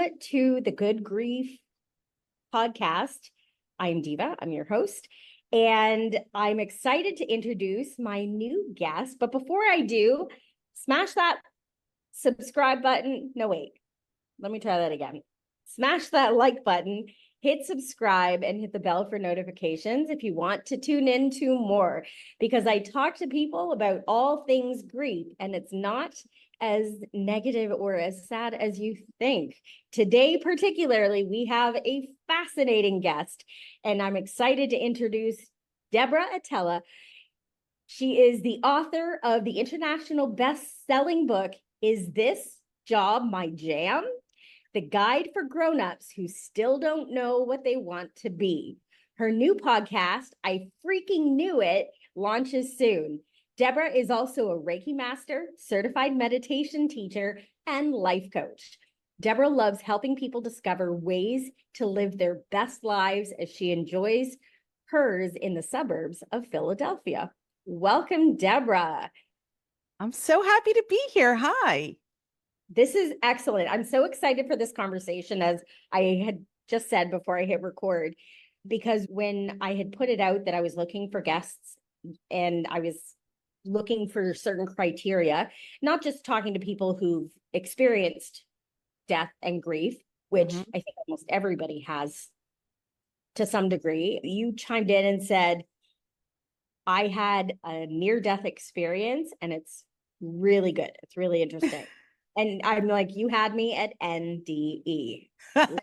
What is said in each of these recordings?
to the Good Grief podcast. I'm Diva, I'm your host, and I'm excited to introduce my new guest. But before I do, smash that subscribe button. No, wait, let me try that again. Smash that like button, hit subscribe, and hit the bell for notifications if you want to tune in to more, because I talk to people about all things grief, and it's not as negative or as sad as you think. Today, particularly, we have a fascinating guest, and I'm excited to introduce Deborah Attella. She is the author of the international best-selling book, Is This Job My Jam? The Guide for Grown-Ups Who Still Don't Know What They Want to Be. Her new podcast, I Freaking Knew It, launches soon. Deborah is also a Reiki master, certified meditation teacher, and life coach. Deborah loves helping people discover ways to live their best lives as she enjoys hers in the suburbs of Philadelphia. Welcome, Deborah. I'm so happy to be here. Hi. This is excellent. I'm so excited for this conversation, as I had just said before I hit record, because when I had put it out that I was looking for guests and I was looking for certain criteria, not just talking to people who've experienced death and grief, which I think almost everybody has to some degree. You chimed in and said, I had a near-death experience and it's really good. It's really interesting. And I'm like, you had me at NDE.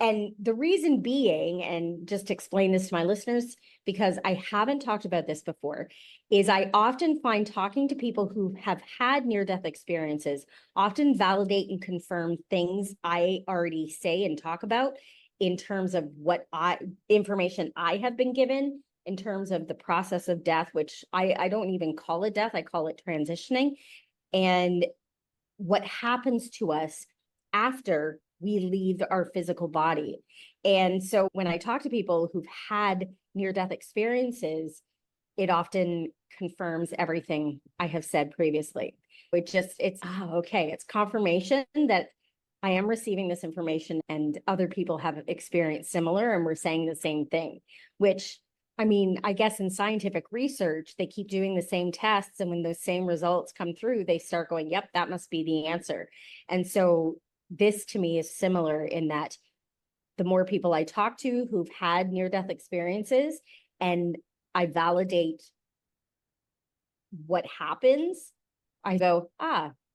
And the reason being, and just to explain this to my listeners, because I haven't talked about this before, is I often find talking to people who have had near-death experiences often validate and confirm things I already say and talk about in terms of what information I have been given in terms of the process of death, which I don't even call it death, I call it transitioning. And what happens to us after we leave our physical body. And so when I talk to people who've had near-death experiences, it often confirms everything I have said previously. It's confirmation that I am receiving this information and other people have experienced similar, and we're saying the same thing, which, I mean, I guess in scientific research, they keep doing the same tests. And when those same results come through, they start going, yep, that must be the answer. And so this to me is similar in that the more people I talk to who've had near-death experiences and I validate what happens, I go,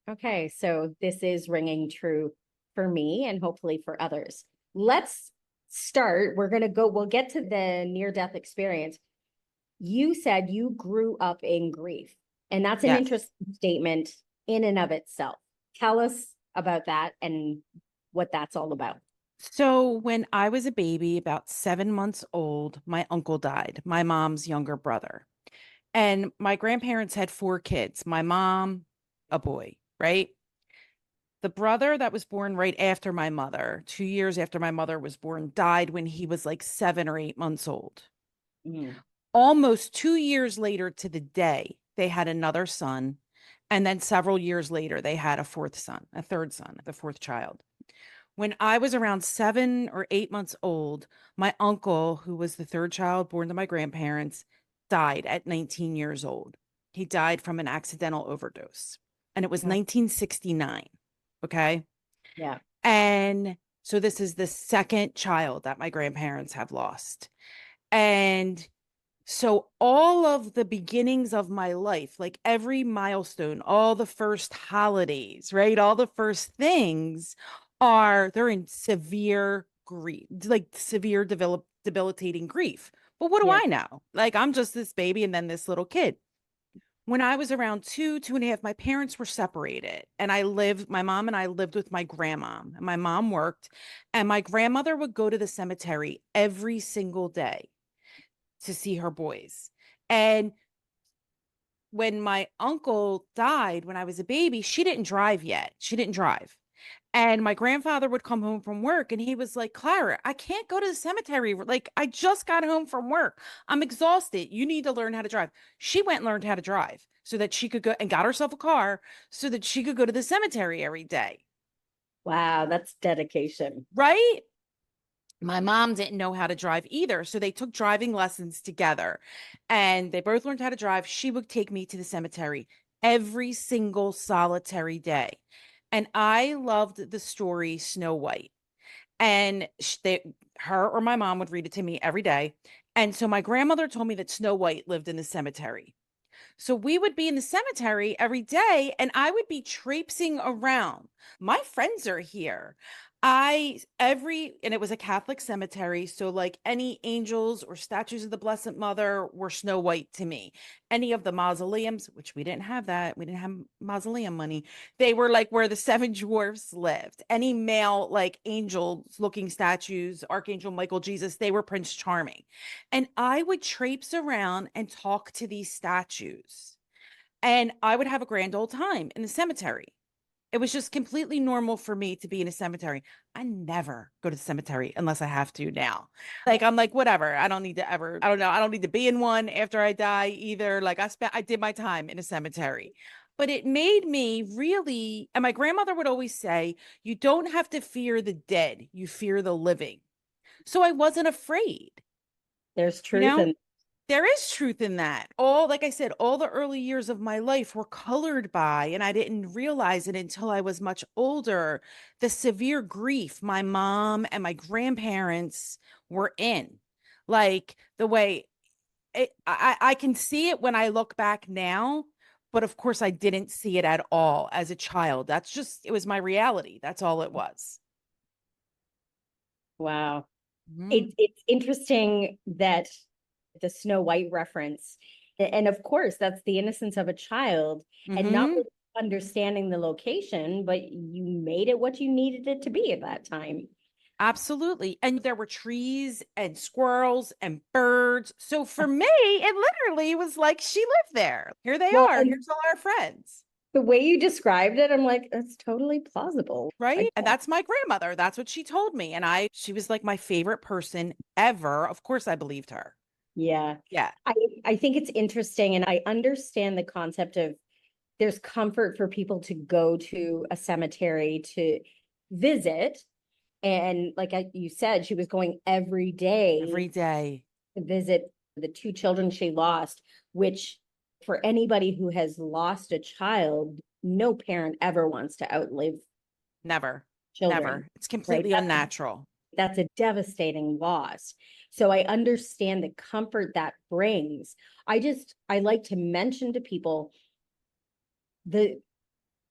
okay, so this is ringing true for me and hopefully for others. Let's start. We'll get to the near-death experience. You said you grew up in grief, and that's an interesting statement in and of itself. Tell us about that and what that's all about. So when I was a baby, about 7 months old, my uncle died, my mom's younger brother. And my grandparents had 4 kids, my mom, a boy, right? The brother that was born right after my mother, 2 years after my mother was born, died when he was like 7 or 8 months old. Almost 2 years later to the day, they had another son. And then several years later, they had a third son, the 4th child. When I was around 7 or 8 months old, my uncle, who was the 3rd child born to my grandparents, died at 19 years old. He died from an accidental overdose. And it was 1969. Okay. Yeah. And so this is the 2nd child that my grandparents have lost. And so all of the beginnings of my life, like every milestone, all the first holidays, right? All the first things they're in severe grief, like severe debilitating grief. But what do I know? Like, I'm just this baby and then this little kid. When I was around 2.5, my parents were separated and my mom and I lived with my grandma, and my mom worked, and my grandmother would go to the cemetery every single day to see her boys. And when my uncle died, when I was a baby, she didn't drive yet. She didn't drive. And my grandfather would come home from work and he was like, Clara, I can't go to the cemetery. Like, I just got home from work. I'm exhausted. You need to learn how to drive. She went and learned how to drive so that she could go and got herself a car so that she could go to the cemetery every day. Wow, that's dedication. right? My mom didn't know how to drive either. So they took driving lessons together and they both learned how to drive. She would take me to the cemetery every single solitary day. And I loved the story Snow White. And her or my mom would read it to me every day. And so my grandmother told me that Snow White lived in the cemetery. So we would be in the cemetery every day and I would be traipsing around. My friends are here. And it was a Catholic cemetery. So, like any angels or statues of the Blessed Mother were Snow White to me. Any of the mausoleums, which we didn't have that, we didn't have mausoleum money. They were like where the seven dwarfs lived. Any male, like angels looking statues, Archangel Michael, Jesus, they were Prince Charming. And I would traipse around and talk to these statues. And I would have a grand old time in the cemetery. It was just completely normal for me to be in a cemetery. I never go to the cemetery unless I have to now. Like, I'm like, whatever. I don't need to ever, I don't know. I don't need to be in one after I die either. Like, I did my time in a cemetery. But it made me really, and my grandmother would always say, you don't have to fear the dead, you fear the living. So I wasn't afraid, There's you truth know? in There is truth in that. Like I said, all the early years of my life were colored by, and I didn't realize it until I was much older, the severe grief my mom and my grandparents were in. Like the way I can see it when I look back now, but of course I didn't see it at all as a child. It was my reality. That's all it was. wow. Mhm. It's interesting that the Snow White reference, and of course, that's the innocence of a child and not Mhm. really understanding the location, but you made it what you needed it to be at that time. Absolutely. And there were trees and squirrels and birds. So for me, it literally was like she lived there. Here they Well, are. and Here's all our friends. the way you described it, I'm like, that's totally plausible. Right. And that's my grandmother. That's what she told me. She was like my favorite person ever. Of course, I believed her. Yeah. Yeah. I, I think it's interesting, and I understand the concept of there's comfort for people to go to a cemetery to visit. And like you said, she was going every day Every day. to visit the two children she lost, which for anybody who has lost a child, no parent ever wants to outlive Never. children, Never. It's right? completely unnatural. That's a devastating loss. So I understand the comfort that brings. I like to mention to people the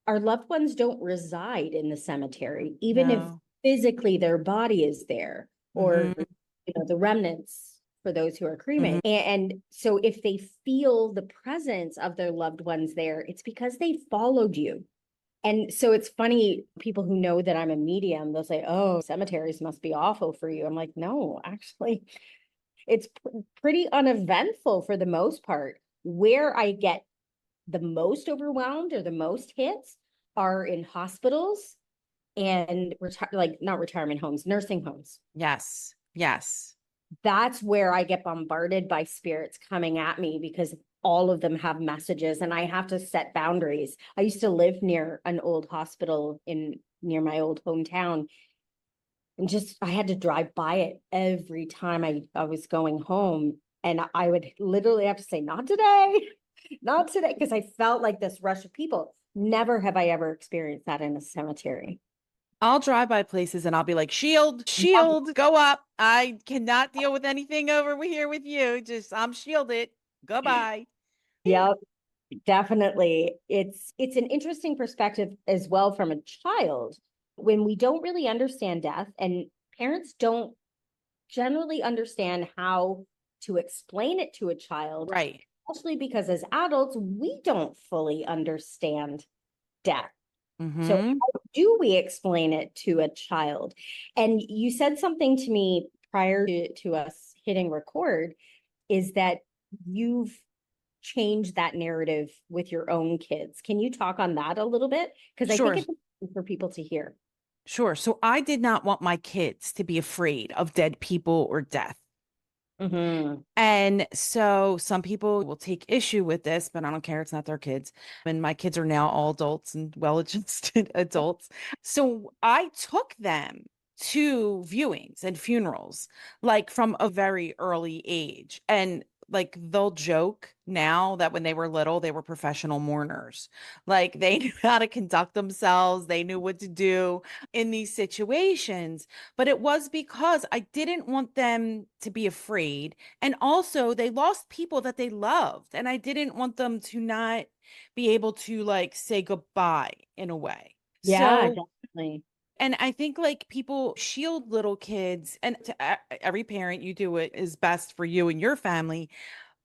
our loved ones don't reside in the cemetery, even if No. physically their body is there, or Hmm. the remnants for those who are Hmm. cremated. And so if they feel the presence of their loved ones there, it's because they followed you. And so it's funny, people who know that I'm a medium, they'll say, oh, cemeteries must be awful for you. I'm like, no, actually, it's pretty uneventful for the most part. Where I get the most overwhelmed or the most hits are in hospitals and like not retirement homes, nursing homes. Yes. Yes. That's where I get bombarded by spirits coming at me because all of them have messages and I have to set boundaries. I used to live near an old hospital in near my old hometown, and just I had to drive by it every time I was going home. And I would literally have to say, not today, not today, because I felt like this rush of people. Never have I ever experienced that in a cemetery. I'll drive by places and I'll be like, shield, shield, go up. I cannot deal with anything over here with you. Just, I'm shielded. Goodbye. Yep, definitely. It's an interesting perspective as well from a child when we don't really understand death, and parents don't generally understand how to explain it to a child, Right. especially because as adults, we don't fully understand death. So Mm-hmm. how do we explain it to a child? And you said something to me prior to us hitting record, is that you've changed that narrative with your own kids. Can you talk on that a little bit? Because I think Sure. it's important for people to hear. Sure. So I did not want my kids to be afraid of dead people or death. Mm-hmm. And so some people will take issue with this, but I don't care. It's not their kids. And my kids are now all adults and well-adjusted adults. So I took them to viewings and funerals, like from a very early age. And like they'll joke now that when they were little, they were professional mourners. Like they knew how to conduct themselves, they knew what to do in these situations. But it was because I didn't want them to be afraid. And also, they lost people that they loved. And I didn't want them to not be able to like say goodbye in a way. Yeah, So, definitely. and I think like people shield little kids, and to every parent, you do it is best for you and your family.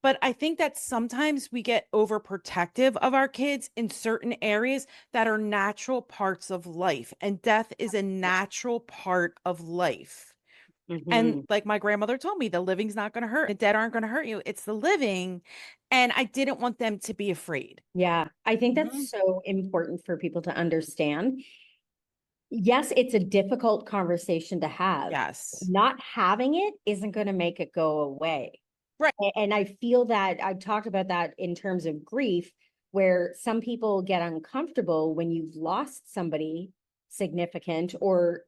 But I think that sometimes we get overprotective of our kids in certain areas that are natural parts of life. And death is a natural part of life. And Mm-hmm. like my grandmother told me, the living's not going to hurt. The dead aren't going to hurt you. It's the living. And I didn't want them to be afraid. Yeah, I think Mhm. that's so important for people to understand. Yes, it's a difficult conversation to have. Yes. Not having it isn't going to make it go away. Right. And I feel that I've talked about that in terms of grief, where some people get uncomfortable when you've lost somebody significant or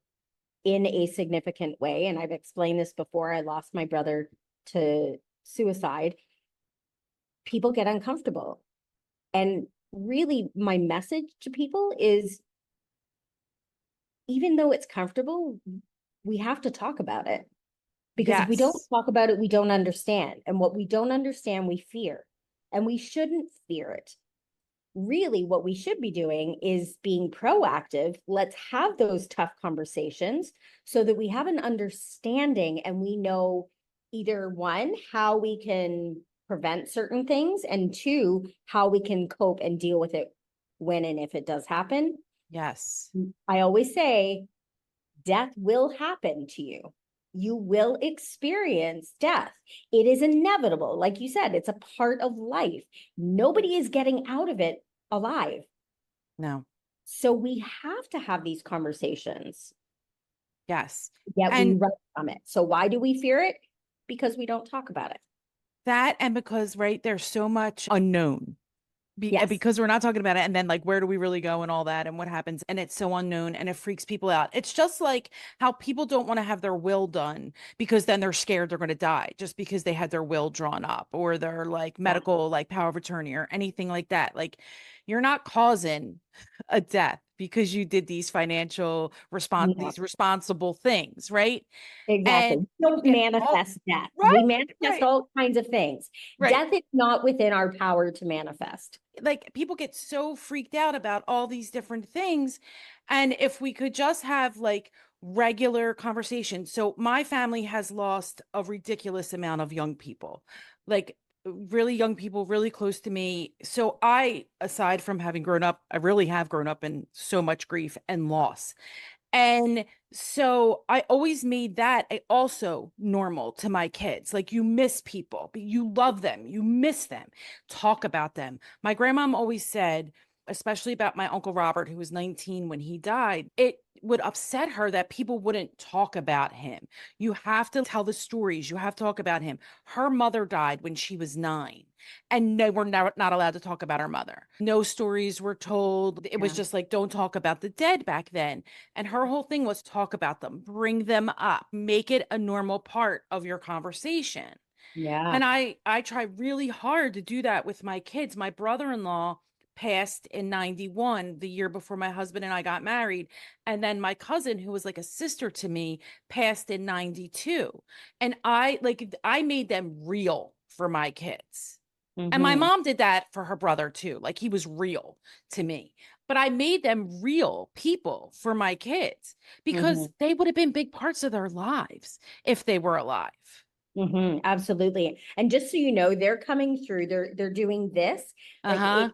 in a significant way. And I've explained this before. I lost my brother to suicide. People get uncomfortable. And really, my message to people is even though it's comfortable, we have to talk about it. Because if we don't Yes. talk about it, we don't understand. And what we don't understand, we fear. And we shouldn't fear it. Really, what we should be doing is being proactive. Let's have those tough conversations so that we have an understanding and we know either one, how we can prevent certain things, and two, how we can cope and deal with it when and if it does happen. Yes. I always say, death will happen to you. You will experience death. It is inevitable. Like you said, it's a part of life. Nobody is getting out of it alive. No. So we have to have these conversations, Yes. yet we And run from it. So why do we fear it? Because we don't talk about it. that, and because, right, there's so much unknown. Yes. Because we're not talking about it, and then like where do we really go and all that and what happens, and it's so unknown and it freaks people out. It's just like how people don't want to have their will done because then they're scared they're going to die just because they had their will drawn up or their like Yeah. medical like power of attorney or anything like that. Like you're not causing a death because you did these financial response No, these responsible things, right? exactly. And We people don't get all manifest death. We right, manifest right, all kinds of things. right. Death is not within our power to manifest. Like people get so freaked out about all these different things. And if we could just have like regular conversations. So my family has lost a ridiculous amount of young people, like really young people, really close to me. So I, aside from having grown up, I really have grown up in so much grief and loss. And so I always made that also normal to my kids. Like you miss people, but you love them, you miss them, talk about them. My grandmom always said, especially about my Uncle Robert, who was 19 when he died, it would upset her that people wouldn't talk about him. You have to tell the stories, you have to talk about him. Her mother died when she was 9. And they were not allowed to talk about her mother. No stories were told. It was Yeah. just like, don't talk about the dead back then. And her whole thing was talk about them, bring them up, make it a normal part of your conversation. Yeah. And I try really hard to do that with my kids. My brother-in-law passed in 91, the year before my husband and I got married. And then my cousin, who was like a sister to me, passed in 92. And I made them real for my kids. And my Mm-hmm. mom did that for her brother too. Like he was real to me. But I made them real people for my kids Mm-hmm. because they would have been big parts of their lives if they were alive. Mm-hmm. Absolutely. And just so you know, they're coming through, they're doing this. Like Uh-huh.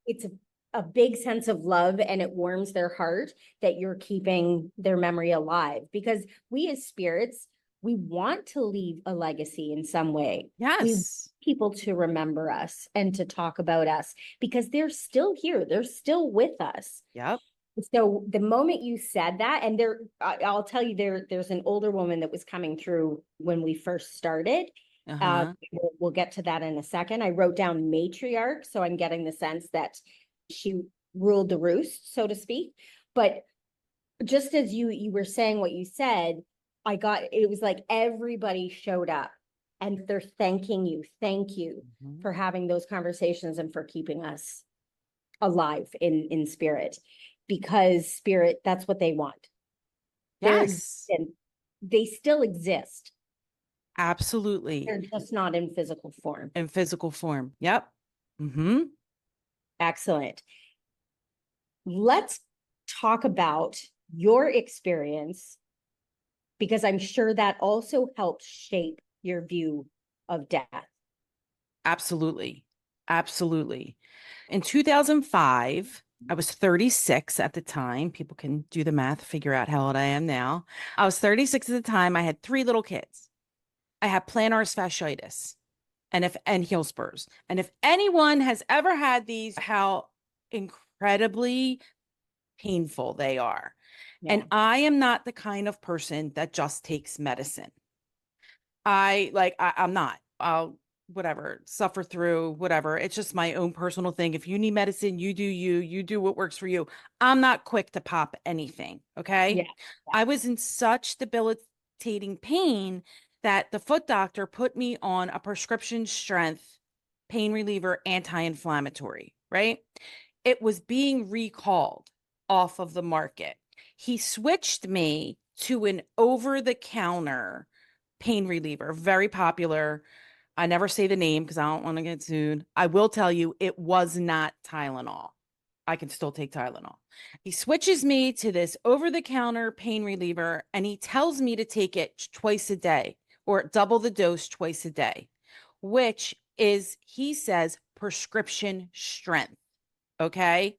it's a big sense of love and it warms their heart that you're keeping their memory alive because we as spirits, we want to leave a legacy in some way. We want Yes. people to remember us and to talk about us because they're still here. They're still with us. Yep. So the moment you said that, and I'll tell you, there's an older woman that was coming through when we first started, Uh-huh. We'll get to that in a second. I wrote down matriarch, so I'm getting the sense that she ruled the roost, so to speak. But just as you were saying what you said, it was like everybody showed up and they're thanking you. Thank you Mhm. for having those conversations and for keeping us alive in spirit, because spirit, that's what they want. They're Yes, existent. They still exist. absolutely. They're just not in physical form. In physical form. Yep. Mm-hmm. Excellent. Let's talk about your experience, because I'm sure that also helped shape your view of death. Absolutely. Absolutely. In 2005, I was 36 at the time. People can do the math, figure out how old I am now. I was 36 at the time. I had three little kids. I had plantar fasciitis and heel spurs. And if anyone has ever had these, how incredibly painful they are. Yeah. And I am not the kind of person that just takes medicine. I'm not. I'll whatever, suffer through whatever. It's just my own personal thing. If you need medicine, you do you, you do what works for you. I'm not quick to pop anything. Okay. Yeah. I was in such debilitating pain that the foot doctor put me on a prescription strength pain reliever anti-inflammatory, right? It was being recalled off of the market. He switched me to an over the counter pain reliever, very popular. I never say the name because I don't want to get sued. I will tell you it was not Tylenol. I can still take Tylenol. He switches me to this over the counter pain reliever and he tells me to take it twice a day or double the dose twice a day, which is, he says, prescription strength. Okay.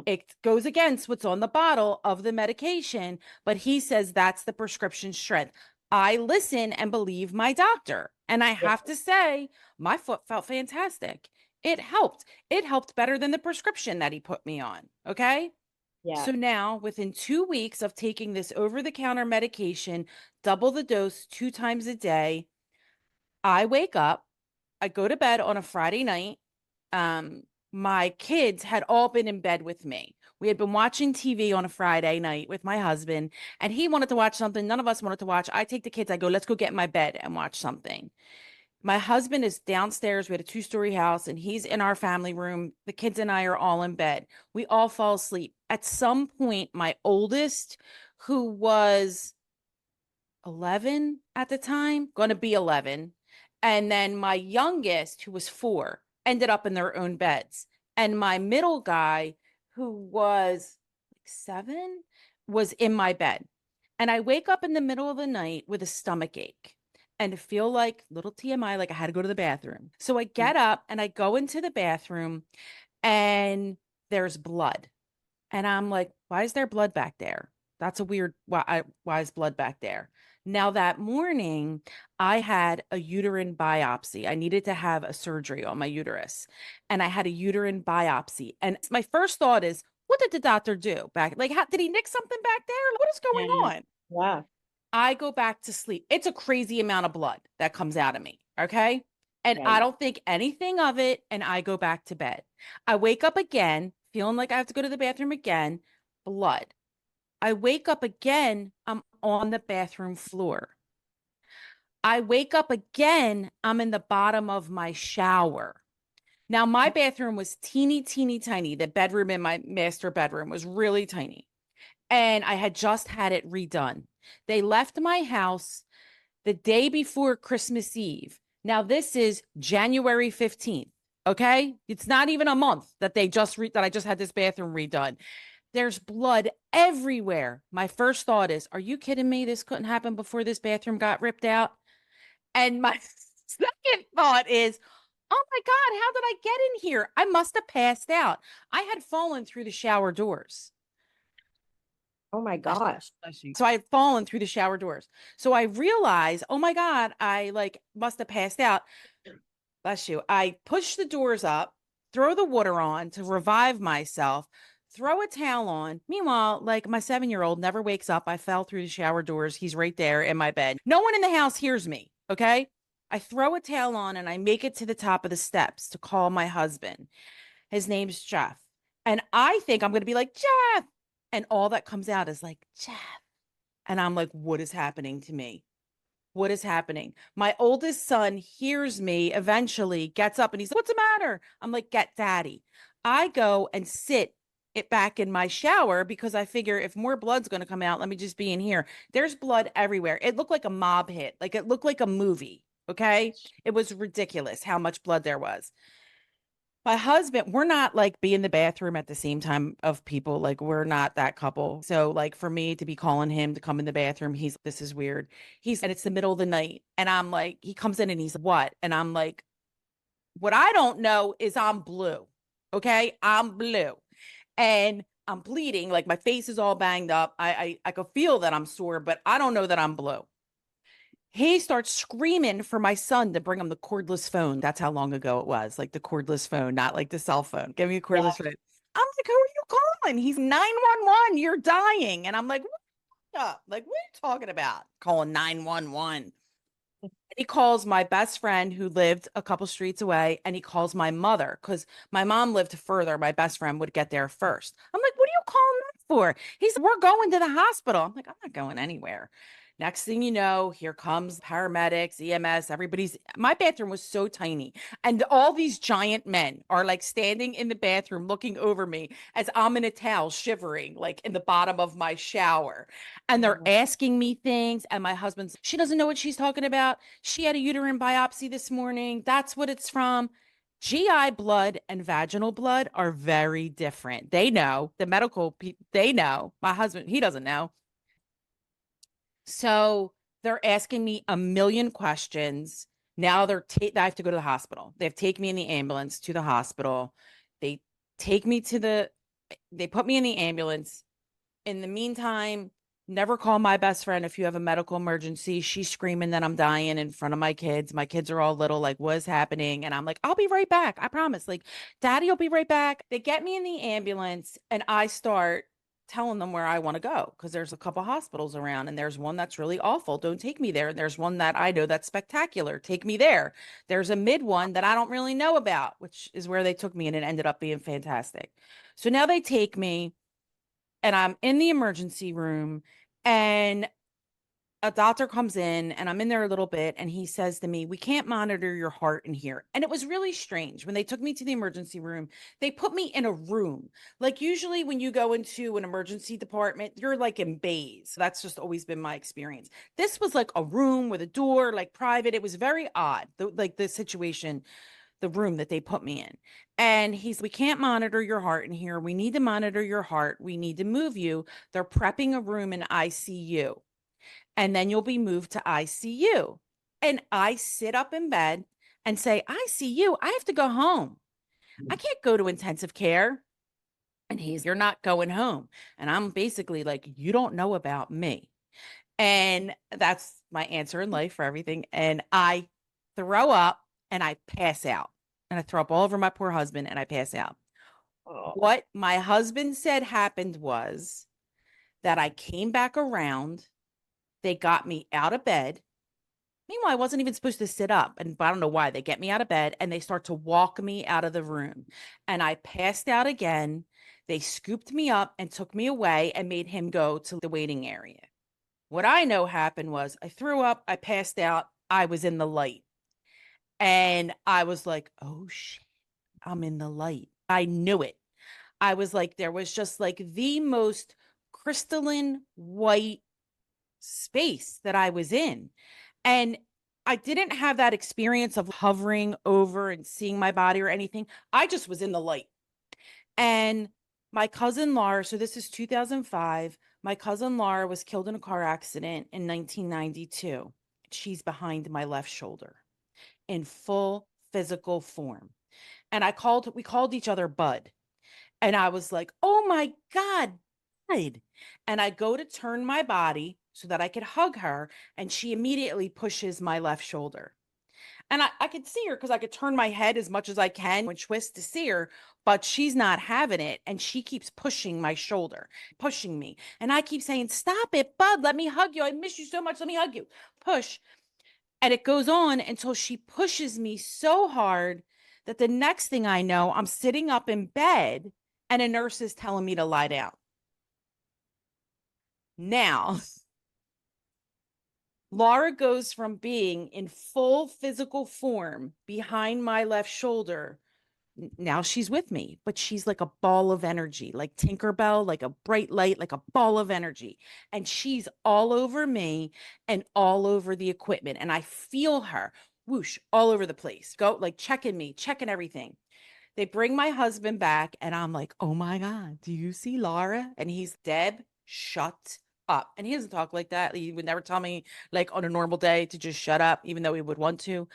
It goes against what's on the bottle of the medication, but he says that's the prescription strength. I listen and believe my doctor. And I Yeah. have to say, my foot felt fantastic. It helped. It helped better than the prescription that he put me on. Okay. Yeah. So now, within 2 weeks of taking this over the counter medication, double the dose 2 times a day, I wake up, I go to bed on a Friday night. Um, my kids had all been in bed with me. We had been watching TV on a Friday night with my husband, and he wanted to watch something. None of us wanted to watch. I take the kids, I go, let's go get in my bed and watch something. My husband is downstairs. We had a two-story house, and he's in our family room. The kids and I are all in bed. We all fall asleep. At some point, my oldest, who was 11 at the time, going to be 11. And then my youngest, who was 4, ended up in their own beds. And my middle guy, who was like 7, was in my bed. And I wake up in the middle of the night with a stomach ache and feel like, little TMI, like I had to go to the bathroom. So I get up and I go into the bathroom and there's blood. And I'm like, why is there blood back there? That's a weird, why is blood back there? Now that morning, I had a uterine biopsy. I needed to have a surgery on my uterus, and I had a uterine biopsy. And my first thought is, what did the doctor do back? Like, how did he nick something back there? What is going Yeah. on? Yeah. I go back to sleep. It's a crazy amount of blood that comes out of me. Okay. And I Right. don't think anything of it. And I go back to bed. I wake up again, feeling like I have to go to the bathroom again, blood. I wake up again, I'm on the bathroom floor. I wake up again, I'm in the bottom of my shower. Now, my bathroom was teeny, teeny, tiny. The bedroom in my master bedroom was really tiny. And I had just had it redone. They left my house the day before Christmas Eve. Now, this is January 15th. Okay. It's not even a month that that I just had this bathroom redone. There's blood everywhere. My first thought is, are you kidding me? This couldn't happen before this bathroom got ripped out. And my second thought is, oh my God, how did I get in here? I must have passed out. I had fallen through the shower doors. Oh my gosh. So I had fallen through the shower doors. So I realized, oh my God, I like must have passed out. Bless you. I push the doors up, throw the water on to revive myself, throw a towel on. Meanwhile, like my 7-year-old never wakes up. I fell through the shower doors. He's right there in my bed. No one in the house hears me. Okay. I throw a tail on and I make it to the top of the steps to call my husband. His name's Jeff. And I think I'm going to be like, Jeff. And all that comes out is like, Jeff. And I'm like, what is happening to me? What is happening? My oldest son hears me eventually, gets up and he's like, what's the matter? I'm like, get daddy. I go and sit it back in my shower because I figure if more blood's going to come out, let me just be in here. There's blood everywhere. It looked like a mob hit. Like it looked like a movie. Okay. It was ridiculous how much blood there was. My husband, we're not like be in the bathroom at the same time of people. Like we're not that couple. So like for me to be calling him to come in the bathroom, this is weird. And it's the middle of the night. And I'm like, he comes in and he's what? And I'm like, what I don't know is I'm blue. Okay. I'm blue and I'm bleeding. Like my face is all banged up. I could feel that I'm sore, but I don't know that I'm blue. He starts screaming for my son to bring him the cordless phone. That's how long ago it was, like the cordless phone, not like the cell phone. Give me a Yeah. cordless phone. I'm like, who are you calling? He's 911. You're dying. And I'm like, what up? Like, what are you talking about? Calling 911. He calls my best friend who lived a couple streets away, and he calls my mother because my mom lived further. My best friend would get there first. I'm like, what are you calling that for? He said, we're going to the hospital. I'm like, I'm not going anywhere. Next thing you know, here comes paramedics, EMS, my bathroom was so tiny. And all these giant men are like standing in the bathroom looking over me as I'm in a towel shivering, like in the bottom of my shower. And they're Mhm. asking me things. And my husband's, she doesn't know what she's talking about. She had a uterine biopsy this morning. That's what it's from. GI blood and vaginal blood are very different. They know, the medical people, they know. My husband, he doesn't know. So they're asking me a million questions. Now I have to go to the hospital. They've taken me in the ambulance to the hospital. They take me to they put me in the ambulance. In the meantime, never call my best friend if you have a medical emergency. She's screaming that I'm dying in front of my kids. My kids are all little, like, what's happening? And I'm like, I'll be right back. I promise. Like, daddy will be right back. They get me in the ambulance and I start telling them where I want to go because there's a couple hospitals around and there's one that's really awful. Don't take me there. And there's one that I know that's spectacular. Take me there. There's a mid one that I don't really know about, which is where they took me and it ended up being fantastic. So now they take me and I'm in the emergency room and a doctor comes in and I'm in there a little bit and he says to me, we can't monitor your heart in here. And it was really strange. When they took me to the emergency room, they put me in a room. Like usually when you go into an emergency department, you're like in bays. That's just always been my experience. This was like a room with a door, like private. It was very odd. Like the situation, the room that they put me in. And we can't monitor your heart in here. We need to monitor your heart. We need to move you. They're prepping a room in ICU. And then you'll be moved to ICU. And I sit up in bed and say, ICU, I have to go home. I can't go to intensive care. And you're not going home. And I'm basically like, you don't know about me. And that's my answer in life for everything. And I throw up and I pass out. And I throw up all over my poor husband and I pass out. Oh. What my husband said happened was that I came back around. They got me out of bed. Meanwhile, I wasn't even supposed to sit up. And I don't know why. They get me out of bed and they start to walk me out of the room. And I passed out again. They scooped me up and took me away and made him go to the waiting area. What I know happened was I threw up, I passed out, I was in the light. And I was like, oh shit, I'm in the light. I knew it. I was like, there was just like the most crystalline white space that I was in. And I didn't have that experience of hovering over and seeing my body or anything. I just was in the light. And my cousin Laura, so this is 2005. My cousin Laura was killed in a car accident in 1992. She's behind my left shoulder in full physical form. And we called each other Bud. And I was like, oh my God, Bud. And I go to turn my body so that I could hug her. And she immediately pushes my left shoulder. And I could see her because I could turn my head as much as I can and twist to see her, but she's not having it. And she keeps pushing my shoulder, pushing me. And I keep saying, stop it, Bud, let me hug you. I miss you so much. Let me hug you. Push. And it goes on until she pushes me so hard that the next thing I know, I'm sitting up in bed and a nurse is telling me to lie down. Now, Laura goes from being in full physical form behind my left shoulder. Now she's with me, but she's like a ball of energy, like Tinkerbell, like a bright light, like a ball of energy. And she's all over me and all over the equipment. And I feel her whoosh all over the place. Go like checking me, checking everything. They bring my husband back, and I'm like, oh my God, do you see Laura? And he's, Deb, shut up. And he doesn't talk like that. He would never tell me, like, on a normal day to just shut up, even though he would want to.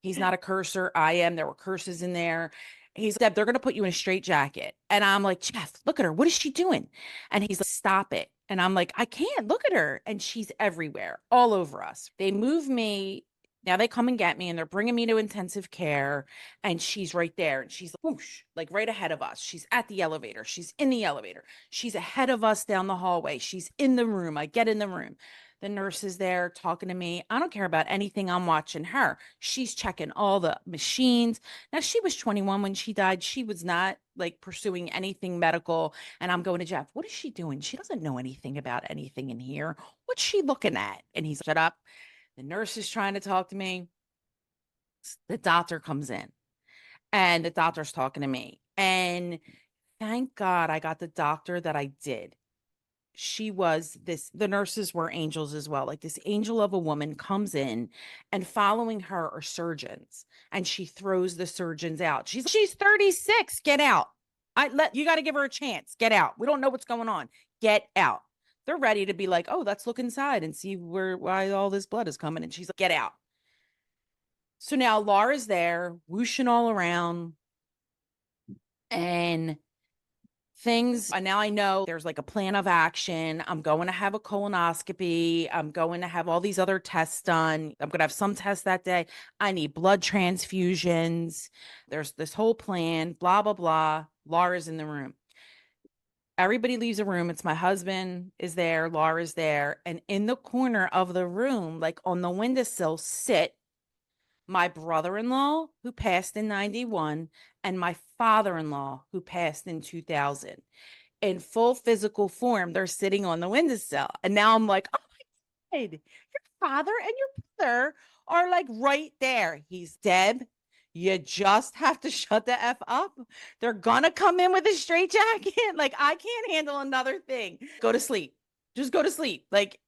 He's not a cursor. I am. There were curses in there. He's, Deb, they're going to put you in a straitjacket. And I'm like, Jeff, look at her. What is she doing? And he's like, stop it. And I'm like, I can't look at her. And she's everywhere, all over us. They move me. Now they come and get me, and they're bringing me to intensive care, and she's right there, and she's whoosh, like right ahead of us. She's at the elevator. She's in the elevator. She's ahead of us down the hallway. She's in the room. I get in the room. The nurse is there talking to me. I don't care about anything. I'm watching her. She's checking all the machines. Now, she was 21 when she died. She was not like pursuing anything medical. And I'm going to Jeff, what is she doing? She doesn't know anything about anything in here. What's she looking at? And he's, shut up. The nurse is trying to talk to me. The doctor comes in, and the doctor's talking to me. And thank God I got the doctor that I did. She was this, the nurses were angels as well. Like this angel of a woman comes in, and following her are surgeons, and she throws the surgeons out. She's 36. Get out. You got to give her a chance. Get out. We don't know what's going on. Get out. They're ready to be like, oh, let's look inside and see why all this blood is coming. And she's like, get out. So now Laura's there, whooshing all around, and things. And now I know there's like a plan of action. I'm going to have a colonoscopy. I'm going to have all these other tests done. I'm going to have some tests that day. I need blood transfusions. There's this whole plan, blah, blah, blah. Laura's in the room. Everybody leaves the room. It's my husband is there. Laura's there. And in the corner of the room, like on the windowsill, sit my brother-in-law who passed in 91 and my father-in-law who passed in 2000 in full physical form. They're sitting on the windowsill. And now I'm like, oh my God, your father and your brother are like right there. He's, Deb, you just have to shut the F up. They're gonna come in with a straitjacket. Like, I can't handle another thing. Go to sleep. Just go to sleep. Like,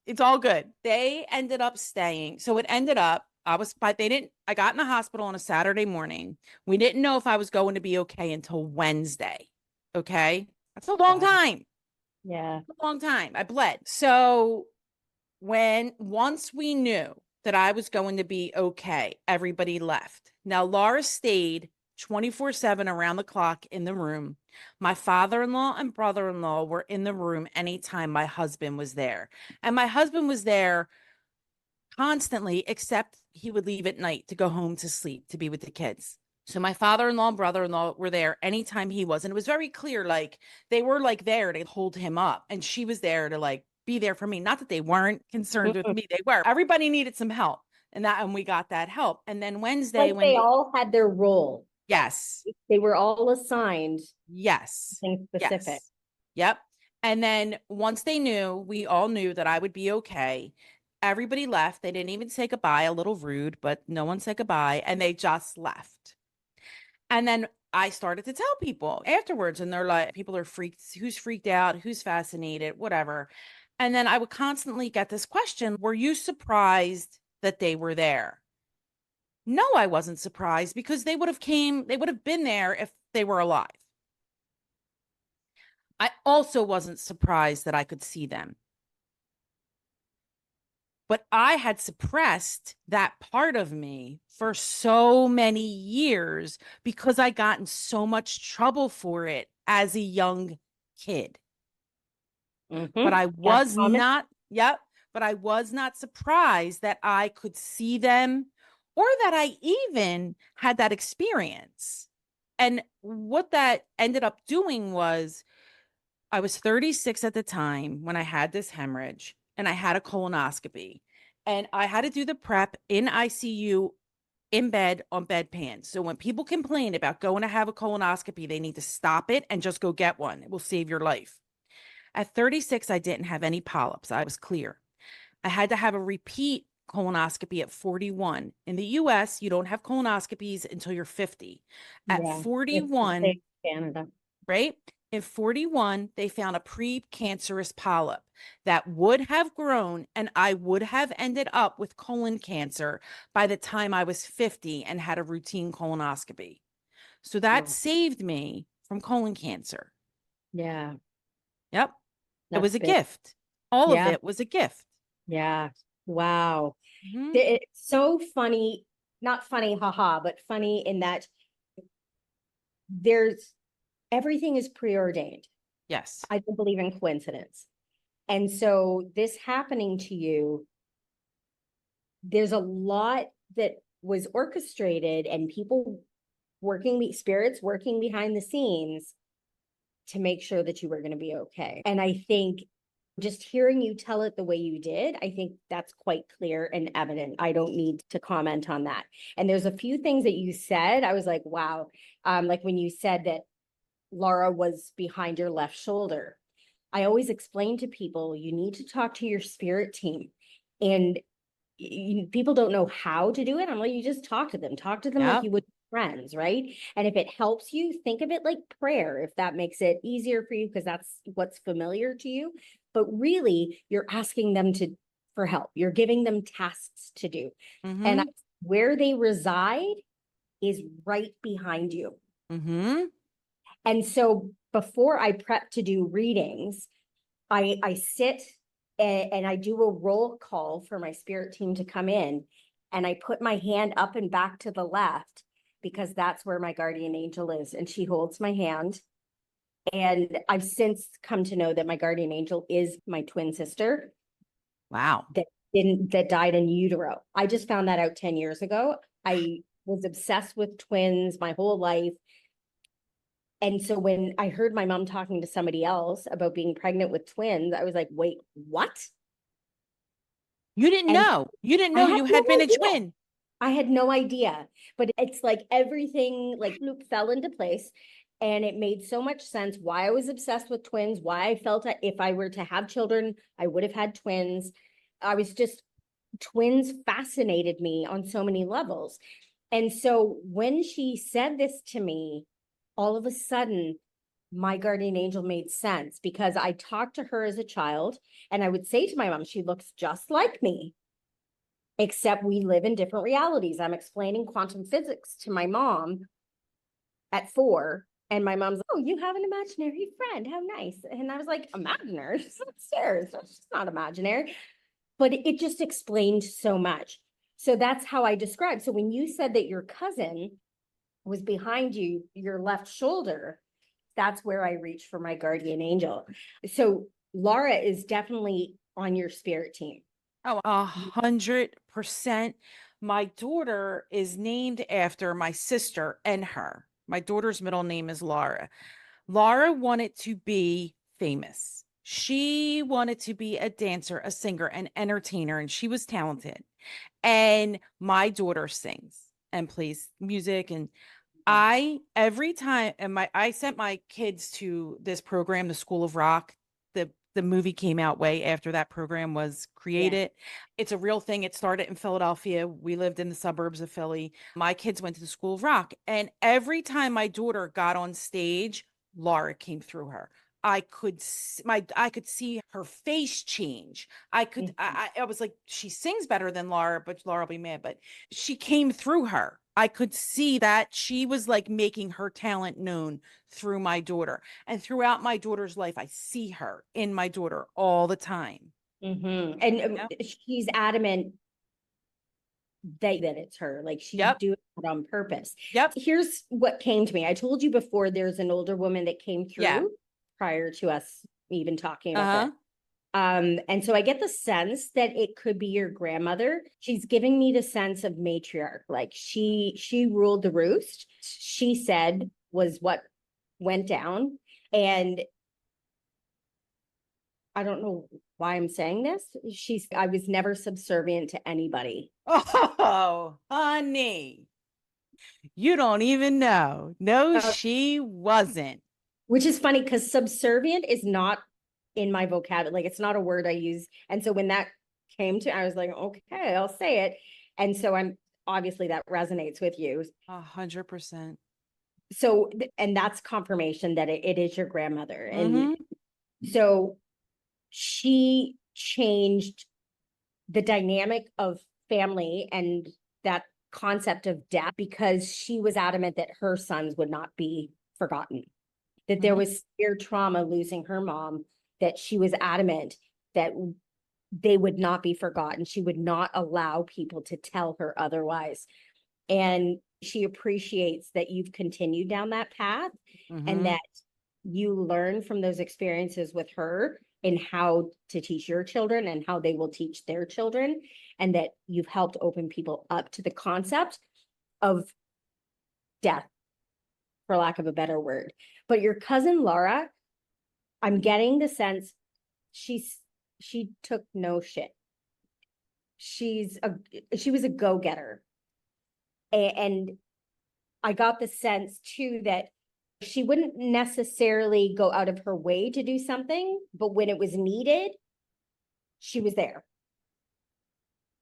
it's all good. They ended up staying. So it ended up, I got in the hospital on a Saturday morning. We didn't know if I was going to be okay until Wednesday. Okay. That's a long time. Yeah. A long time. I bled. So once we knew that I was going to be okay, everybody left. Now, Laura stayed 24/7 around the clock in the room. My father-in-law and brother-in-law were in the room anytime my husband was there. And my husband was there constantly, except he would leave at night to go home to sleep, to be with the kids. So my father-in-law and brother-in-law were there anytime he was. And it was very clear, like they were like there to hold him up. And she was there to like be there for me. Not that they weren't concerned with me. They were. Everybody needed some help. And we got that help. And then Wednesday, Like they all had their role. yes. They were all assigned Yes. something specific. Yes. Yep. And then once we all knew that I would be okay. Everybody left. They didn't even say goodbye. A little rude, but no one said goodbye. And they just left. And then I started to tell people afterwards, and they're like, people are freaked. Who's freaked out? Who's fascinated? Whatever. And then I would constantly get this question, were you surprised that they were there? No, I wasn't surprised, because they would have been there if they were alive. I also wasn't surprised that I could see them. But I had suppressed that part of me for so many years because I got in so much trouble for it as a young kid. But I was not, but I was not surprised that I could see them or that I even had that experience. And what that ended up doing was, I was 36 at the time when I had this hemorrhage, and I had a colonoscopy. And I had to do the prep in ICU in bed on bedpans. So when people complain about going to have a colonoscopy, they need to stop it and just go get one. It will save your life. At 36, I didn't have any polyps. I was clear. I had to have a repeat colonoscopy at 41. In the US, you don't have colonoscopies until you're 50. At Yeah. It's the same 41, in Canada. right? In 41, they found a precancerous polyp that would have grown, and I would have ended up with colon cancer by the time I was 50 and had a routine colonoscopy. So that Wow. saved me from colon cancer. Yeah, Yep. It was that's a big. gift. All of Yeah, it was a gift. yeah. Wow. Mhm. It's so funny, not funny, haha, but funny in that there's everything is preordained. Yes. I don't believe in coincidence. And so this happening to you, there's a lot that was orchestrated and people working, spirits working behind the scenes to make sure that you were going to be okay. And I think just hearing you tell it the way you did, I think that's quite clear and evident. I don't need to comment on that. And there's a few things that you said, I was like, wow. Like when you said that Laura was behind your left shoulder. I always explain to people, you need to talk to your spirit team. And people don't know how to do it. I'm like, you just talk to them like Yep. you would friends, right? And if it helps you, think of it like prayer, if that makes it easier for you, because that's what's familiar to you. But really, you're asking them to for help. You're giving them tasks to do. And Mhm. where they reside is right behind you. Mhm. And so before I prep to do readings, I sit and I do a roll call for my spirit team to come in. And I put my hand up and back to the left because that's where my guardian angel is. And she holds my hand. And I've since come to know that my guardian angel is my twin sister Wow. that died in utero. I just found that out 10 years ago. I was obsessed with twins my whole life. And so when I heard my mom talking to somebody else about being pregnant with twins, I was like, wait, what? You didn't And know. You didn't I know had you no had been a idea. twin. I had no idea. But it's like everything like Luke fell into place. And it made so much sense why I was obsessed with twins, why I felt that if I were to have children, I would have had twins. I was just, twins fascinated me on so many levels. And so when she said this to me, all of a sudden, my guardian angel made sense because I talked to her as a child and I would say to my mom, she looks just like me, except we live in different realities. I'm explaining quantum physics to my mom at 4. And my mom's like, oh, you have an imaginary friend. How nice. And I was like, imaginary? She's upstairs. She's not imaginary. But it just explained so much. So that's how I described. So when you said that your cousin was behind you, your left shoulder, that's where I reach for my guardian angel. So Laura is definitely on your spirit team. Oh, 100%. My daughter is named after my sister and her. My daughter's middle name is Laura. Laura wanted to be famous. She wanted to be a dancer, a singer, an entertainer, and she was talented. And my daughter sings and plays music. And I, every time, and I sent my kids to this program, the School of Rock. The movie came out way after that program was Yeah. created. It's a real thing. It started in Philadelphia. We lived in the suburbs of Philly. My kids went to the School of Rock. And every time my daughter got on stage, Laura came through her. I could see her face change. I was like, she sings better than Laura, but Laura will be mad. But she came through her. I could see that she was like making her talent known through my daughter. And throughout my daughter's life, I see her in my daughter all the time. Mm-hmm. And Yep. she's adamant that it's her. Like she's Yep. doing it on purpose. Yep. Here's what came to me. I told you before there's an older woman that came Yeah. through prior to us even talking about this. Uh-huh. And so I get the sense that it could be your grandmother. She's giving me the sense of matriarch. Like she ruled the roost. She said was what went down. And I don't know why I'm saying this. I was never subservient to anybody. Oh, honey, you don't even know. No, Uh, she wasn't. which is funny because subservient is not in my vocabulary. Like it's not a word I use. And so when that came to, I was like, okay, I'll say it. And so I'm obviously that resonates with you. 100%. So, and that's confirmation that it is your grandmother. And Mm-hmm. so she changed the dynamic of family and that concept of death because she was adamant that her sons would not be forgotten, that there Mm-hmm. was severe trauma losing her mom, that she was adamant that they would not be forgotten. She would not allow people to tell her otherwise. And she appreciates that you've continued down that path and Mm-hmm. that you learn from those experiences with her in how to teach your children and how they will teach their children, and that you've helped open people up to the concept of death, for lack of a better word. But your cousin Laura, I'm getting the sense she took no shit. She was a go-getter. And I got the sense too that she wouldn't necessarily go out of her way to do something, but when it was needed, she was there.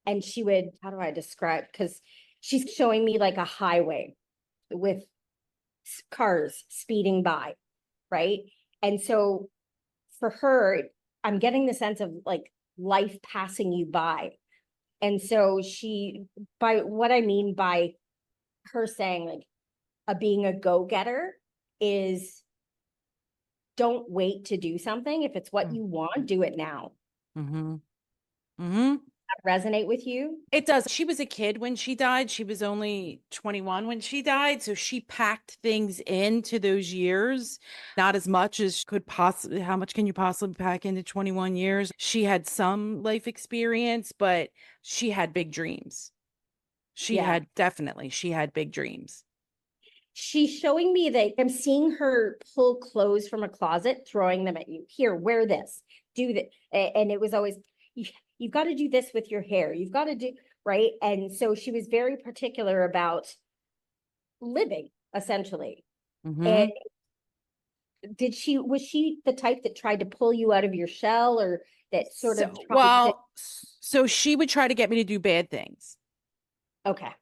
And she would, how do I describe? Because she's showing me like a highway with cars speeding by, right? And so for her, I'm getting the sense of like life passing you by. And so by what I mean by her saying like being a go-getter is don't wait to do something. If it's what you want, do it now. Mm-hmm. Mm-hmm. That resonate with you? It does. She was a kid when she died. She was only 21 when she died. So she packed things into those years, not as much as could possibly. How much can you possibly pack into 21 years? She had some life experience, but she had big dreams. Yeah. She had big dreams. She's showing me that I'm seeing her pull clothes from a closet, throwing them at you. Here, wear this, do that. And it was always, you've got to do this with your hair. You've got to do, right? And so she was very particular about living, essentially. Mm-hmm. And was she the type that tried to pull you out of your shell or that sort of tried to, So she would try to get me to do bad things. okay.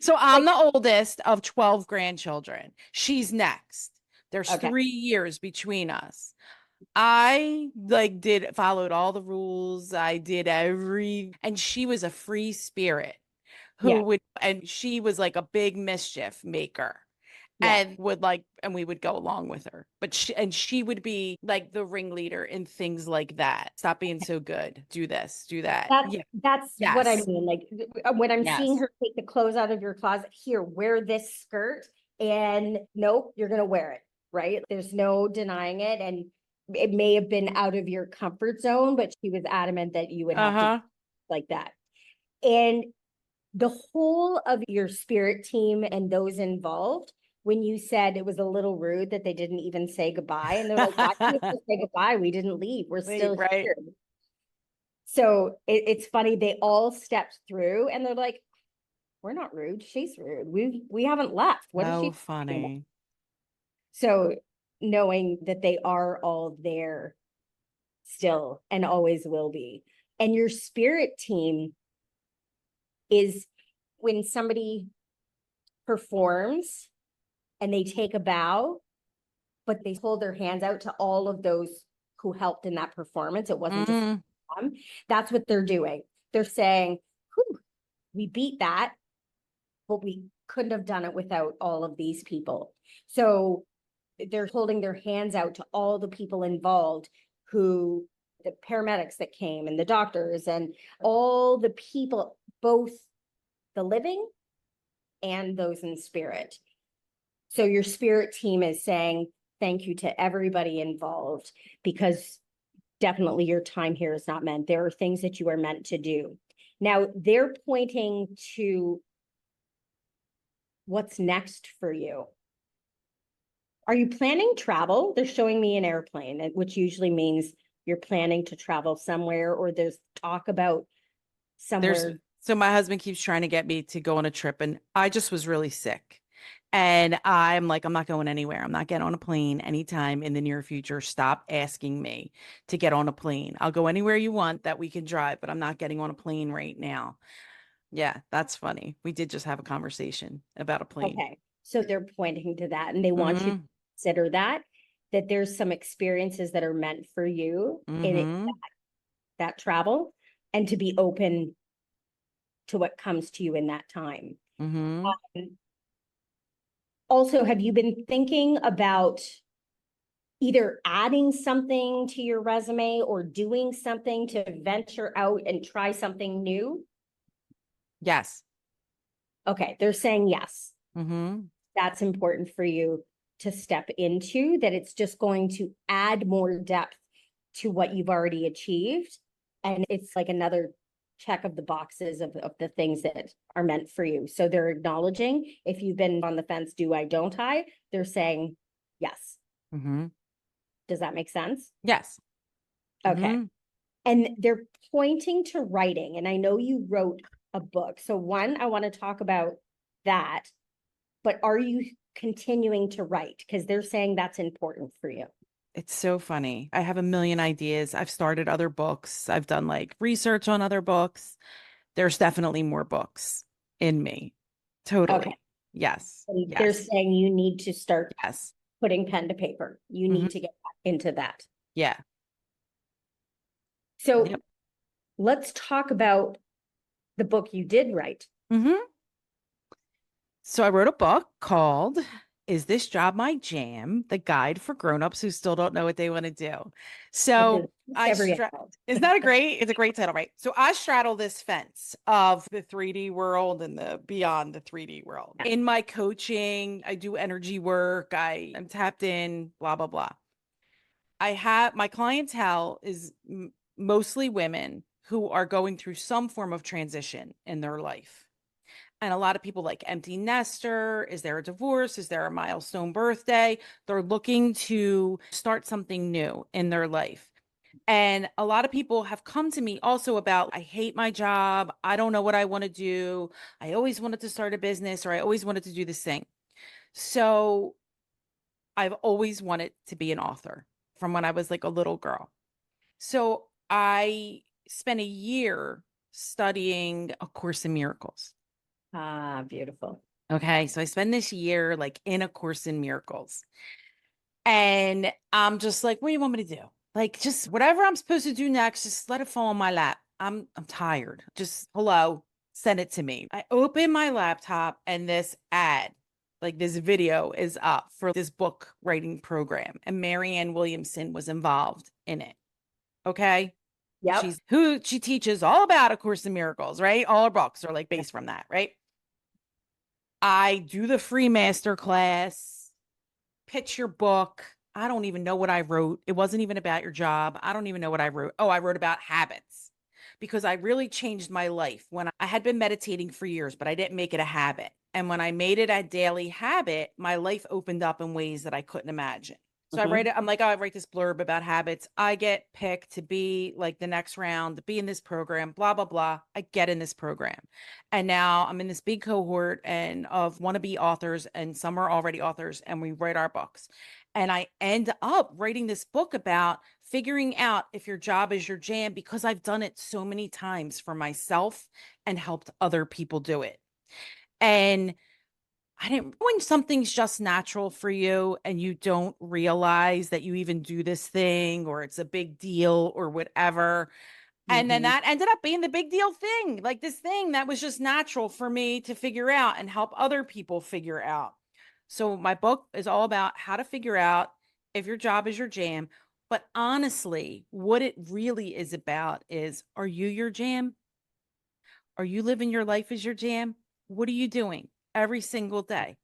So I'm Like, the oldest of 12 grandchildren. She's next. There's okay. 3 years between us. I like followed all the rules. I did and she was a free spirit Yeah. and she was like a big mischief maker Yeah. and and we would go along with her. But she would be like the ringleader in things like that. Stop being so good. Do this, do that. Yeah. That's what I Yes. mean. Like when I'm seeing Yes. her take the clothes out of your closet, here, wear this skirt, and nope, you're gonna wear it, right? There's no denying it. And it may have been out of your comfort zone, but she was adamant that you would have to Uh-huh. like that. And the whole of your spirit team and those involved, when you said it was a little rude that they didn't even say goodbye, and they're like, why can't you say goodbye? We didn't leave. We're Wait, still right. here. So it's funny, they all stepped through and they're like, we're not rude, she's rude. We haven't left. What is So she talking about? funny. So knowing that they are all there still and always will be. And your spirit team is when somebody performs and they take a bow, but they hold their hands out to all of those who helped in that performance. It wasn't just Mm, them. That's what they're doing. They're saying, whew, we beat that, but we couldn't have done it without all of these people. So they're holding their hands out to all the people involved who, the paramedics that came and the doctors and all the people, both the living and those in spirit. So your spirit team is saying thank you to everybody involved because definitely your time here is not meant. There are things that you are meant to do. Now they're pointing to what's next for you. Are you planning travel? They're showing me an airplane, which usually means you're planning to travel somewhere, or there's talk about somewhere. So my husband keeps trying to get me to go on a trip, and I just was really sick. And I'm like, I'm not going anywhere. I'm not getting on a plane anytime in the near future. Stop asking me to get on a plane. I'll go anywhere you want that we can drive, but I'm not getting on a plane right now. Yeah, that's funny. We did just have a conversation about a plane. Okay, so they're pointing to that, and they want you to Mm-hmm. consider that there's some experiences that are meant for you in it, Mm-hmm. that travel, and to be open to what comes to you in that time. Mm-hmm. Also, have you been thinking about either adding something to your resume or doing something to venture out and try something new? Yes. Okay, they're saying yes. Mm-hmm. That's important for you to step into, that it's just going to add more depth to what you've already achieved. And it's like another check of the boxes of the things that are meant for you. So they're acknowledging, if you've been on the fence, do I, don't I? They're saying yes. Mm-hmm. Does that make sense? Yes. Okay. Mm-hmm. And they're pointing to writing. And I know you wrote a book. So one, I want to talk about that, but are you continuing to write? Because they're saying that's important for you. It's so funny. I have a million ideas. I've started other books. I've done like research on other books. There's definitely more books in me. Okay. Totally. Yes. And they're Yes. saying you need to start Yes. putting pen to paper. You Hmm. need to get into that. Yeah. So Yep. let's talk about the book you did write. Hmm. So I wrote a book called Is This Job My Jam? The Guide for Grownups Who Still Don't Know What They Want to Do. Which is So every adult. isn't that a great? It's a great title, right? So I straddle this fence of the 3D world and the beyond the 3D world. Yeah. In my coaching, I do energy work. I'm tapped in, blah, blah, blah. I have my clientele is mostly women who are going through some form of transition in their life. And a lot of people like empty nester. Is there a divorce? Is there a milestone birthday? They're looking to start something new in their life. And a lot of people have come to me also about, I hate my job. I don't know what I want to do. I always wanted to start a business, or I always wanted to do this thing. So I've always wanted to be an author from when I was like a little girl. So I spent a year studying A Course in Miracles. Ah, beautiful. Okay. So I spend this year like in A Course in Miracles. And I'm just like, what do you want me to do? Like, just whatever I'm supposed to do next, just let it fall on my lap. I'm tired. Just hello, send it to me. I open my laptop and this ad, like this video is up for this book writing program. And Marianne Williamson was involved in it. Okay. Yep. She teaches all about A Course in Miracles, right? All her books are like based from that, right? I do the free master class, pitch your book. I don't even know what I wrote. It wasn't even about your job. I don't even know what I wrote. Oh, I wrote about habits because I really changed my life when I had been meditating for years, but I didn't make it a habit. And when I made it a daily habit, my life opened up in ways that I couldn't imagine. So I write Mhm. it. I'm like, oh, I write this blurb about habits. I get picked to be like the next round, to be in this program, blah, blah, blah. I get in this program. And now I'm in this big cohort and of wannabe authors, and some are already authors, and we write our books. And I end up writing this book about figuring out if your job is your jam, because I've done it so many times for myself and helped other people do it. And I didn't, when something's just natural for you and you don't realize that you even do this thing or it's a big deal or whatever. And then Mhm. that ended up being the big deal thing, like this thing that was just natural for me to figure out and help other people figure out. So my book is all about how to figure out if your job is your jam. But honestly, what it really is about is, are you your jam? Are you living your life as your jam? What are you doing every single day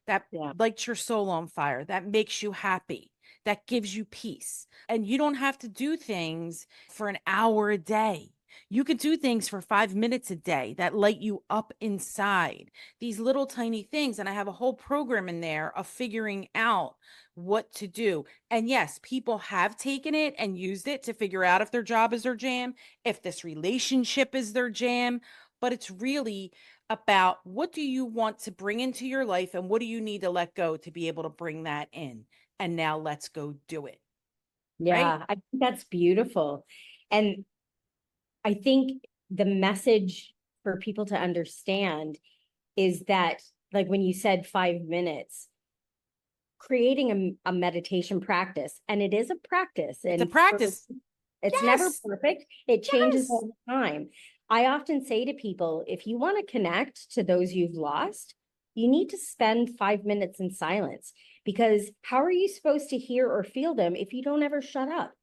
that Yeah. lights your soul on fire, that makes you happy, that gives you peace? And you don't have to do things for an hour a day. You could do things for 5 minutes a day that light you up inside. These little tiny things. And I have a whole program in there of figuring out what to do. And yes, people have taken it and used it to figure out if their job is their jam, if this relationship is their jam, but it's really about what do you want to bring into your life and what do you need to let go to be able to bring that in. And now let's go do it. Right? Yeah, I think that's beautiful. And I think the message for people to understand is that, like when you said 5 minutes, creating a meditation practice, and it is a practice, It's a and practice. it's never Yes. perfect. It changes Yes. all the time. I often say to people, if you want to connect to those you've lost, you need to spend 5 minutes in silence, because how are you supposed to hear or feel them if you don't ever shut up?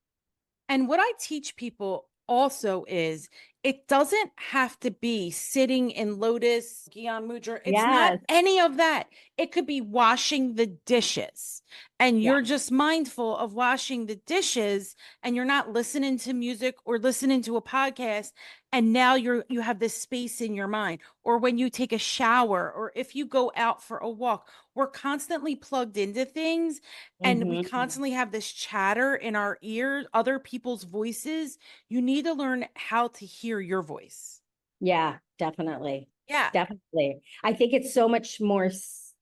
And what I teach people also is it doesn't have to be sitting in lotus, Gyan Mudra. It's not Yes. any of that. It could be washing the dishes and Yeah. you're just mindful of washing the dishes and you're not listening to music or listening to a podcast. And now you have this space in your mind. Or when you take a shower or if you go out for a walk, we're constantly plugged into things and we Mm-hmm. constantly have this chatter in our ears, other people's voices. You need to learn how to hear your voice. Yeah, definitely. Yeah. Definitely. I think it's so much more,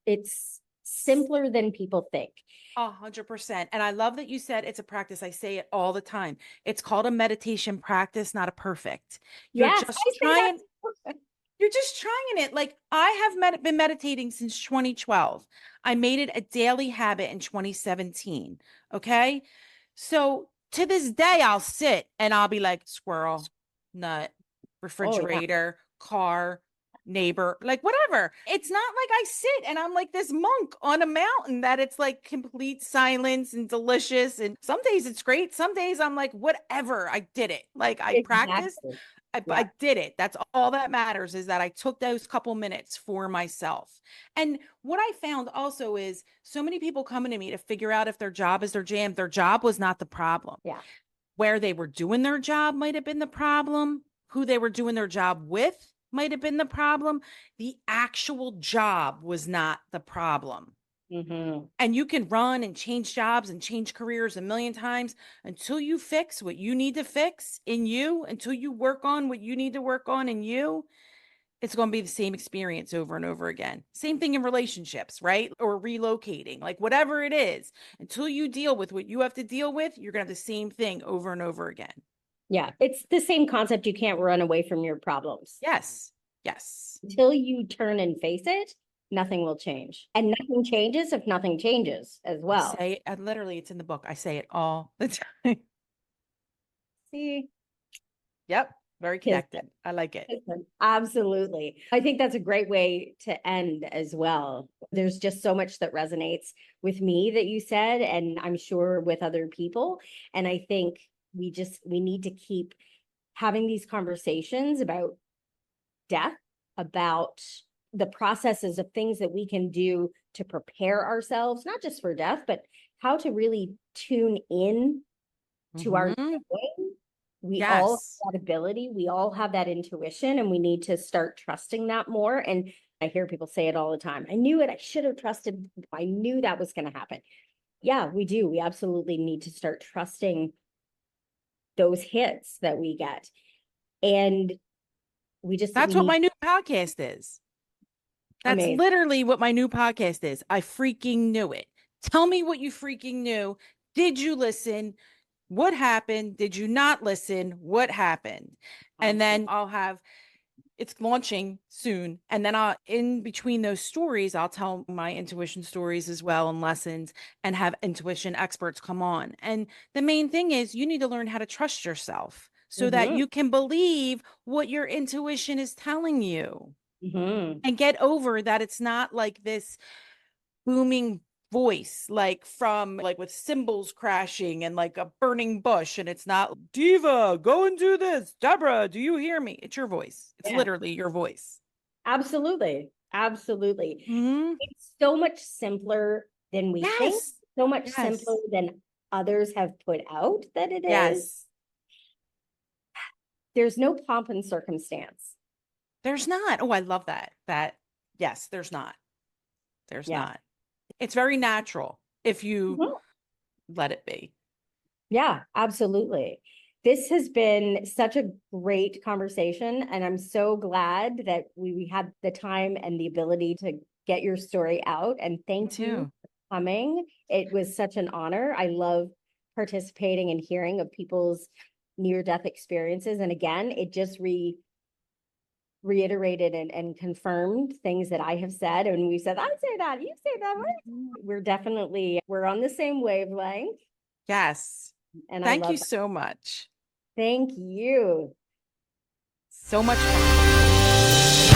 it's simpler than people think. 100%. And I love that you said it's a practice. I say it all the time. It's called a meditation practice, not a perfect. You're Yes, just I say trying, that. you're just trying it. Like I have been meditating since 2012. I made it a daily habit in 2017. Okay. So to this day, I'll sit and I'll be like squirrel, nut, Oh, yeah. refrigerator, car, neighbor, like whatever. It's not like I sit and I'm like this monk on a mountain that it's like complete silence and delicious. And some days it's great. Some days I'm like, whatever, I did it. Like I practiced, Exactly. I Yeah. did it. That's all that matters is that I took those couple minutes for myself. And what I found also is so many people coming to me to figure out if their job is their jam. Their job was not the problem. Yeah. Where they were doing their job might have been the problem. Who they were doing their job with might have been the problem. The actual job was not the problem. Mm-hmm. And you can run and change jobs and change careers a million times until you fix what you need to fix in you, until you work on what you need to work on in you. It's going to be the same experience over and over again. Same thing in relationships, right? Or relocating, like whatever it is, until you deal with what you have to deal with, you're going to have the same thing over and over again. Yeah. It's the same concept. You can't run away from your problems. Yes. Yes. Until you turn and face it, nothing will change. And nothing changes if nothing changes as I well. say it literally, it's in the book. I say it all the time. See? Yep. Very Yes. connected. I like it. Absolutely. I think that's a great way to end as well. There's just so much that resonates with me that you said, and I'm sure with other people. And I think we need to keep having these conversations about death, about the processes of things that we can do to prepare ourselves, not just for death, but how to really tune in to our Mhm. knowing. We all Yes. have that ability. We all have that intuition, and we need to start trusting that more. And I hear people say it all the time. I knew it. I should have trusted. I knew that was going to happen. Yeah, we do. We absolutely need to start trusting those hits that we get. And we That's what need my new podcast is. That's amazing. literally what my new podcast is. I freaking knew it. Tell me what you freaking knew. Did you listen? What happened? Did you not listen? What happened? And then I'll have it's launching soon. And then I'll in between those stories, I'll tell my intuition stories as well and lessons and have intuition experts come on. And the main thing is you need to learn how to trust yourself so that Mm-hmm. you can believe what your intuition is telling you Mm-hmm. and get over that it's not like this booming voice like from like with cymbals crashing and like a burning bush and it's not diva go and do this deborah do you hear me it's your voice it's Yeah, literally your voice. absolutely. Absolutely. Mm-hmm. It's so much simpler than we think, Yes. so much simpler Yes. than others have put out that it is. Yes. There's no pomp and circumstance. There's not. Oh, I love that. Yes, there's not. There's Yeah. not. It's very natural. if you Mhm. let it be. Yeah, absolutely. This has been such a great conversation, and I'm so glad that we had the time and the ability to get your story out. And Me thank you too. for coming. It was such an honor. I love participating and hearing of people's near-death experiences. And again, it just reiterated and confirmed things that I have said. And we said, I say that, you say that. We're on the same wavelength. Yes. And I Thank you love that. so much. Thank you. So much fun.